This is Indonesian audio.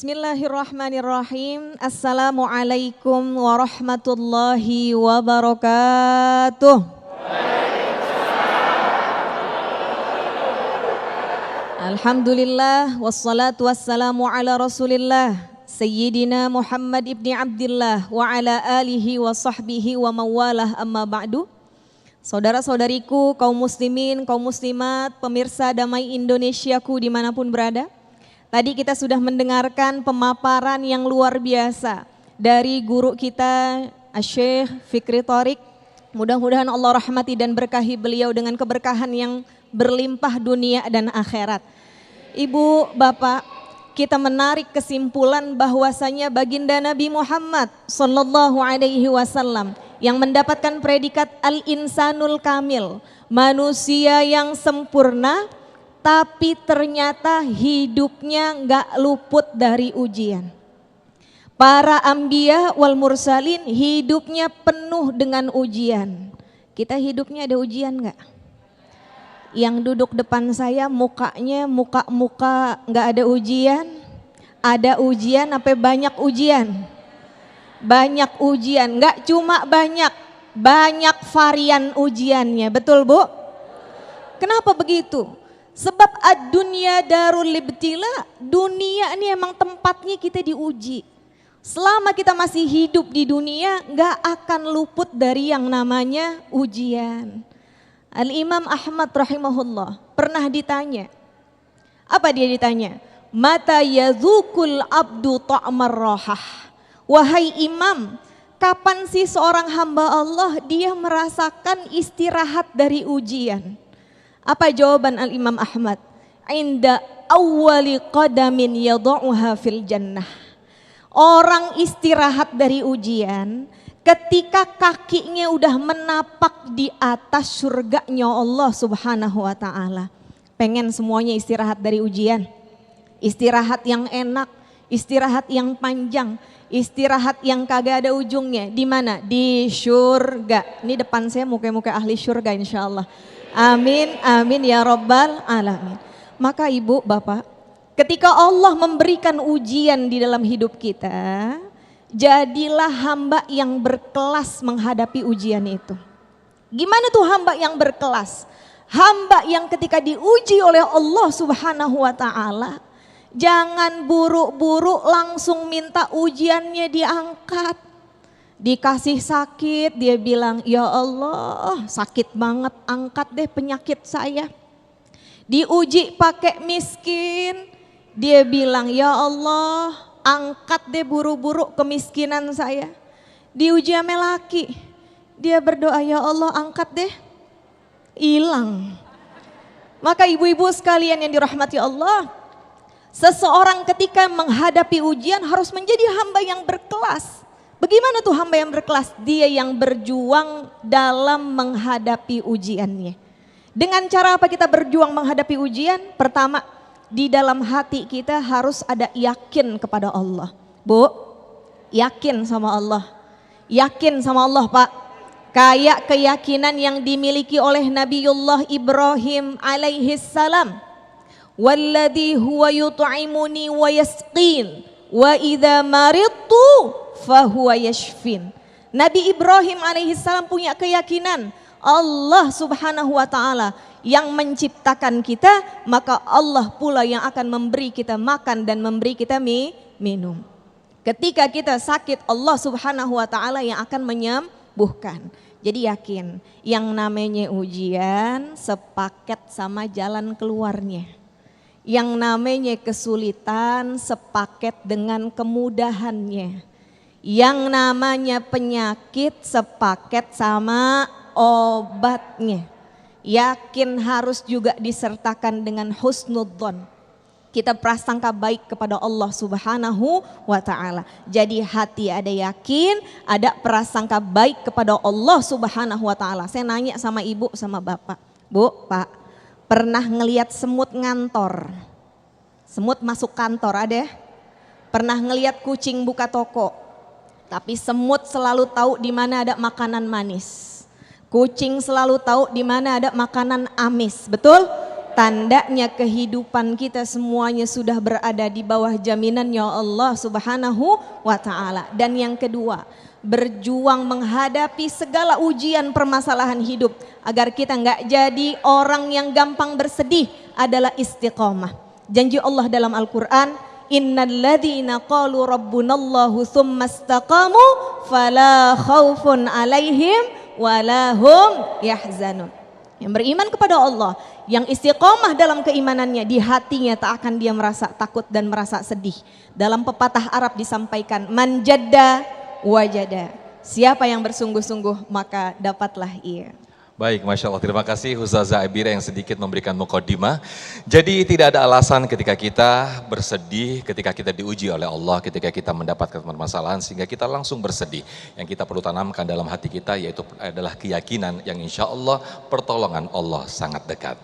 Bismillahirrahmanirrahim. Assalamualaikum warahmatullahi wabarakatuh. Alhamdulillah wassalatu wassalamu ala Rasulillah Sayyidina Muhammad ibni Abdillah wa ala alihi wa sahbihi wa mawalah, amma ba'du. Saudara-saudariku, kaum muslimin, kaum muslimat, pemirsa Damai Indonesiaku dimanapun berada. Tadi kita sudah mendengarkan pemaparan yang luar biasa dari guru kita, Syekh Fikri Thorik. Mudah-mudahan Allah rahmati dan berkahi beliau dengan keberkahan yang berlimpah dunia dan akhirat. Ibu, bapak, kita menarik kesimpulan bahwasanya baginda Nabi Muhammad sallallahu alaihi wasallam yang mendapatkan predikat al-insanul kamil, manusia yang sempurna, tapi ternyata hidupnya nggak luput dari ujian. Para anbiya wal mursalin hidupnya penuh dengan ujian. Kita hidupnya ada ujian nggak? Yang duduk depan saya mukanya muka nggak ada ujian? Ada ujian apa banyak ujian? Banyak ujian, nggak cuma banyak varian ujiannya, betul Bu? Kenapa begitu? Sebab ad-dunya darul ibtila, dunia ini emang tempatnya kita diuji. Selama kita masih hidup di dunia, gak akan luput dari yang namanya ujian. Al-Imam Ahmad rahimahullah pernah ditanya. Apa dia ditanya? Mata yazukul abdu ta'mar rohah. Wahai imam, kapan sih seorang hamba Allah dia merasakan istirahat dari ujian? Apa jawaban Al-Imam Ahmad? Inda awwali qadamin yada'uha fil jannah. Orang istirahat dari ujian ketika kakinya udah menapak di atas surganya Allah subhanahu wa ta'ala. Pengen semuanya istirahat dari ujian? Istirahat yang enak, istirahat yang panjang, istirahat yang kagak ada ujungnya. Di mana? Di surga. Ini depan saya muka-muka ahli surga insyaallah. Amin, amin ya rabbal alamin. Maka ibu, bapak, ketika Allah memberikan ujian di dalam hidup kita, jadilah hamba yang berkelas menghadapi ujian itu. Gimana tuh hamba yang berkelas? Hamba yang ketika diuji oleh Allah subhanahu wa ta'ala, jangan buru-buru langsung minta ujiannya diangkat. Dikasih sakit, dia bilang, ya Allah sakit banget, angkat deh penyakit saya. Diuji pakai miskin, dia bilang, ya Allah angkat deh buru-buru kemiskinan saya. Diuji sama laki, dia berdoa, ya Allah angkat deh, hilang. Maka ibu-ibu sekalian yang dirahmati Allah, seseorang ketika menghadapi ujian harus menjadi hamba yang berkelas. Bagaimana tuh hamba yang berkelas? Dia yang berjuang dalam menghadapi ujiannya. Dengan cara apa kita berjuang menghadapi ujian? Pertama, di dalam hati kita harus ada yakin kepada Allah. Bu, yakin sama Allah. Yakin sama Allah Pak. Kayak keyakinan yang dimiliki oleh Nabiullah Ibrahim alaihi salam. Walladhi huwa yut'imuni wa yasqin wa idza maridtu fahuwa yashfin. Nabi Ibrahim alaihissalam punya keyakinan Allah subhanahu wa ta'ala yang menciptakan kita, maka Allah pula yang akan memberi kita makan dan memberi kita minum. Ketika kita sakit, Allah subhanahu wa ta'ala yang akan menyembuhkan. Jadi yakin, yang namanya ujian sepaket sama jalan keluarnya. Yang namanya kesulitan sepaket dengan kemudahannya. Yang namanya penyakit sepaket sama obatnya. Yakin harus juga disertakan dengan husnudzon. Kita prasangka baik kepada Allah subhanahu wa ta'ala. Jadi hati ada yakin, ada prasangka baik kepada Allah subhanahu wa ta'ala. Saya nanya sama ibu sama bapak. Bu, pak, pernah ngelihat semut ngantor? Semut masuk kantor ada? Pernah ngelihat kucing buka toko? Tapi semut selalu tahu di mana ada makanan manis. Kucing selalu tahu di mana ada makanan amis, betul? tandanya kehidupan kita semuanya sudah berada di bawah jaminannya Allah Subhanahu wa Ta'ala. Dan yang kedua, berjuang menghadapi segala ujian permasalahan hidup agar kita nggak jadi orang yang gampang bersedih adalah istiqomah. Janji Allah dalam Al-Quran, innalladzina qalu rabbunallahu tsumma istaqamu fala khaufun alaihim walahum yahzanun. Yang beriman kepada Allah, yang istiqomah dalam keimanannya, di hatinya tak akan dia merasa takut dan merasa sedih. Dalam pepatah Arab disampaikan, man jadda wajada. Siapa yang bersungguh-sungguh maka dapatlah ia. Baik, Masya Allah. Terima kasih Ustazah Abira yang sedikit memberikan muqaddimah. Jadi tidak ada alasan ketika kita bersedih, ketika kita diuji oleh Allah, ketika kita mendapatkan permasalahan sehingga kita langsung bersedih. Yang kita perlu tanamkan dalam hati kita yaitu adalah keyakinan yang insya Allah pertolongan Allah sangat dekat.